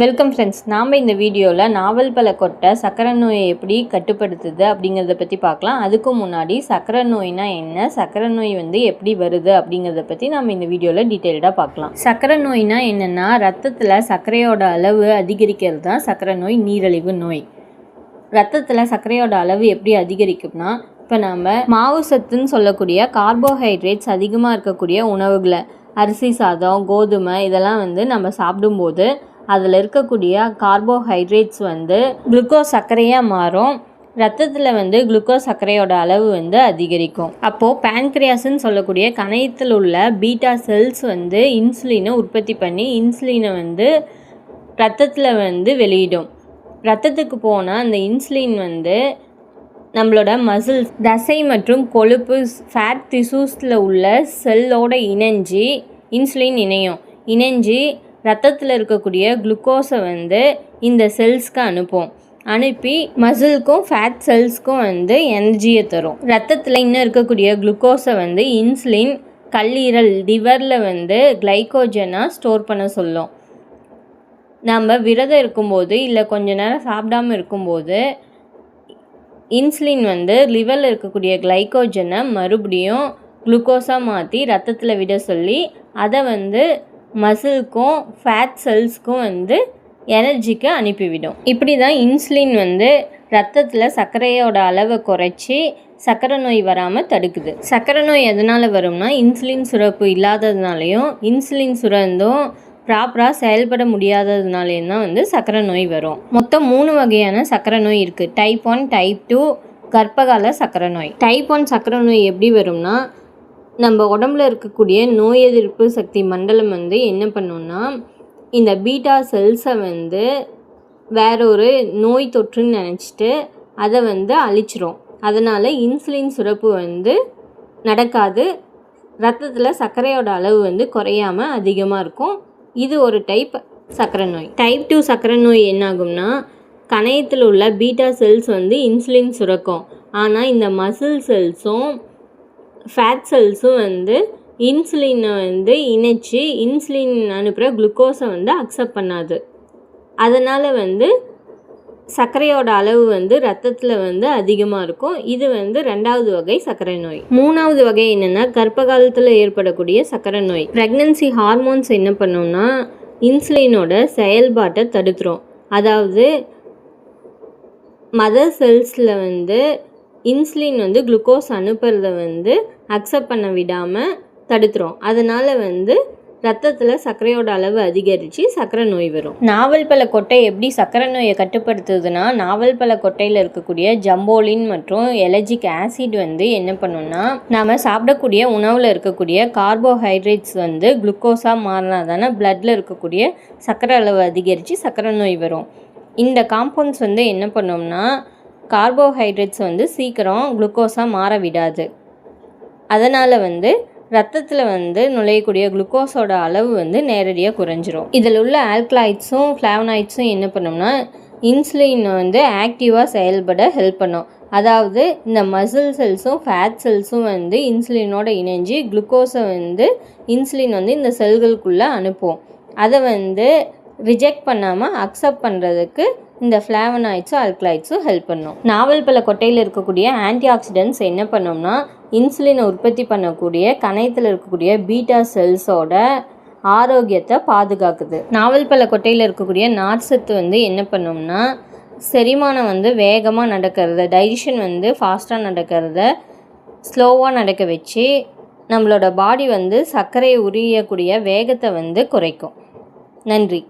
Welcome friends. நாம் இந்த வீடியோவில் நாவல் பழ கொட்டை சர்க்கரை நோயை எப்படி கட்டுப்படுத்துது அப்படிங்கிறத பற்றி பார்க்கலாம். அதுக்கு முன்னாடி சர்க்கரை நோய்னா என்ன, சர்க்கரை நோய் எப்படி வருது அப்படிங்கிறத பற்றி நாம் இந்த வீடியோவில் டீட்டெயில்டாக பார்க்கலாம். சர்க்கரை நோய்னா என்னென்னா, ரத்தத்தில் சர்க்கரையோட அளவு அதிகரிக்கிறது தான் சர்க்கரை நோய், நீரிழிவு நோய். ரத்தத்தில் சர்க்கரையோட அளவு எப்படி அதிகரிக்கும்னா, இப்போ நம்ம மாவு சத்துன்னு சொல்லக்கூடிய கார்போஹைட்ரேட்ஸ் அதிகமாக இருக்கக்கூடிய உணவுகளை, அரிசி சாதம், கோதுமை இதெல்லாம் நம்ம சாப்பிடும்போது அதில் இருக்கக்கூடிய கார்போஹைட்ரேட்ஸ் குளுக்கோஸ் சர்க்கரையாக மாறும். ரத்தத்தில் குளுக்கோஸ் சர்க்கரையோட அளவு அதிகரிக்கும். அப்போது பேன்க்ரியாஸ்ன்னு சொல்லக்கூடிய கணையத்தில் உள்ள பீட்டா செல்ஸ் இன்சுலினை உற்பத்தி பண்ணி இன்சுலினை ரத்தத்தில் வெளியிடும். ரத்தத்துக்கு போனால் அந்த இன்சுலின் நம்மளோட மசில்ஸ், தசை மற்றும் கொழுப்பு, ஃபேட் டிஷ்யூஸில் உள்ள செல்லோட இணைஞ்சி இன்சுலின் இணைஞ்சு ரத்தத்தில் இருக்கக்கூடிய குளுக்கோஸை இந்த செல்ஸ்க்கு அனுப்பி மசில்க்கும் ஃபேட் செல்ஸ்க்கும் எனர்ஜியை தரும். ரத்தத்தில் இன்னும் இருக்கக்கூடிய குளுக்கோஸை இன்சுலின் கல்லீரல், லிவரில் கிளைக்கோஜனாக ஸ்டோர் பண்ண சொல்லும். நம்ம விரதம் இருக்கும்போது இல்லை கொஞ்ச நேரம் சாப்பிடாமல் இருக்கும்போது இன்சுலின் லிவரில் இருக்கக்கூடிய கிளைக்கோஜனை மறுபடியும் குளுக்கோஸாக மாற்றி ரத்தத்தில் விட சொல்லி அதை மசில்க்கும் ஃபேட் செல்ஸ்க்கும் எனர்ஜிக்கு அனுப்பிவிடும். இப்படி தான் இன்சுலின் ரத்தத்தில் சர்க்கரையோட அளவை குறைச்சி சர்க்கரை நோய் வராமல் தடுக்குது. சர்க்கரை நோய் எதனால் வரும்னா, இன்சுலின் சுரப்பு இல்லாததுனாலையும் இன்சுலின் சுரந்தும் ப்ராப்பராக செயல்பட முடியாததுனாலேயும் தான் சர்க்கரை நோய் வரும். மொத்தம் 3 வகையான சர்க்கரை நோய் இருக்குது. டைப் 1, டைப் 2, கர்ப்பகால சர்க்கரை நோய். டைப் 1 சர்க்கரை நோய் எப்படி வரும்னா, நம்ம உடம்புல இருக்கக்கூடிய நோய் எதிர்ப்பு சக்தி மண்டலம் என்ன பண்ணுன்னா, இந்த பீட்டா செல்ஸை வேறொரு நோய் தொற்றுன்னு நினச்சிட்டு அதை அழிச்சிரும். அதனால் இன்சுலின் சுரப்பு நடக்காது. ரத்தத்தில் சர்க்கரையோட அளவு குறையாமல் அதிகமாக இருக்கும். இது ஒரு டைப் சர்க்கரை நோய். டைப் 2 சர்க்கரை நோய் என்னாகும்னா, கணையத்தில் உள்ள பீட்டா செல்ஸ் இன்சுலின் சுரக்கும். ஆனால் இந்த மசில் செல்ஸும் ஃபேட் செல்ஸும் இன்சுலினை இணைச்சி இன்சுலின் அனுப்புகிற குளுக்கோஸை அக்செப்ட் பண்ணாது. அதனால் சர்க்கரையோட அளவு ரத்தத்தில் அதிகமாக இருக்கும். இது 2வது வகை சர்க்கரை நோய். 3வது வகை என்னென்னா, கர்ப்ப காலத்தில் ஏற்படக்கூடிய சர்க்கரை நோய். ப்ரெக்னன்சி ஹார்மோன்ஸ் என்ன பண்ணோம்னா, இன்சுலினோட செயல்பாட்டை தடுத்துரும். அதாவது மதர் செல்ஸில் இன்சுலின் குளுக்கோஸ் அனுப்புறதை அக்செப்ட் பண்ண விடாமல் தடுத்துரும். அதனால் ரத்தத்தில் சர்க்கரையோட அளவு அதிகரித்து சர்க்கரை நோய் வரும். நாவல் பழ கொட்டை எப்படி சர்க்கரை நோயை கட்டுப்படுத்துதுன்னா, நாவல் பழ கொட்டையில் இருக்கக்கூடிய ஜம்போலின் மற்றும் எலர்ஜிக் ஆசிட் என்ன பண்ணுன்னா, நாம் சாப்பிடக்கூடிய உணவில் இருக்கக்கூடிய கார்போஹைட்ரேட்ஸ் குளுக்கோஸாக மாறினா தானே பிளட்டில் இருக்கக்கூடிய சர்க்கரை அளவு அதிகரித்து சர்க்கரை நோய் வரும். இந்த காம்பவுண்ட்ஸ் என்ன பண்ணோம்னா, கார்போஹைட்ரேட்ஸ் சீக்கிரம் குளுக்கோஸாக மாற விடாது. அதனால் ரத்தத்தில் நுழையக்கூடிய குளுக்கோஸோட அளவு நேரடியாக குறைஞ்சிரும். இதில் உள்ள ஆல்கலாய்ட்ஸும் ஃப்ளாவனாய்ட்ஸும் என்ன பண்ணோம்னா, இன்சுலின் ஆக்டிவாக செயல்பட ஹெல்ப் பண்ணும். அதாவது இந்த மசில் செல்ஸும் ஃபேட் செல்ஸும் இன்சுலினோட இணைஞ்சு குளுக்கோஸை இன்சுலின் இந்த செல்களுக்குள்ளே அனுப்பும். அதை ரிஜெக்ட் பண்ணாமல் அக்செப்ட் பண்ணுறதுக்கு இந்த ஃப்ளாவனாய்ட்ஸும் ஆல்கலாய்ட்ஸும் ஹெல்ப் பண்ணும். நாவல் பழ கொட்டையில் இருக்கக்கூடிய ஆன்டி ஆக்சிடென்ட்ஸ் என்ன பண்ணோம்னா, இன்சுலினை உற்பத்தி பண்ணக்கூடிய கணையத்தில் இருக்கக்கூடிய பீட்டா செல்ஸோட ஆரோக்கியத்தை பாதுகாக்குது. நாவல் பழ கொட்டையில் இருக்கக்கூடிய நார்ச்சத்து என்ன பண்ணோம்னா, செரிமானம் வேகமாக நடக்கிறத, டைஜஷன் ஃபாஸ்ட்டாக நடக்கிறத ஸ்லோவாக நடக்க வச்சு நம்மளோட பாடி சர்க்கரையை உரியக்கூடிய வேகத்தை குறைக்கும். நன்றி.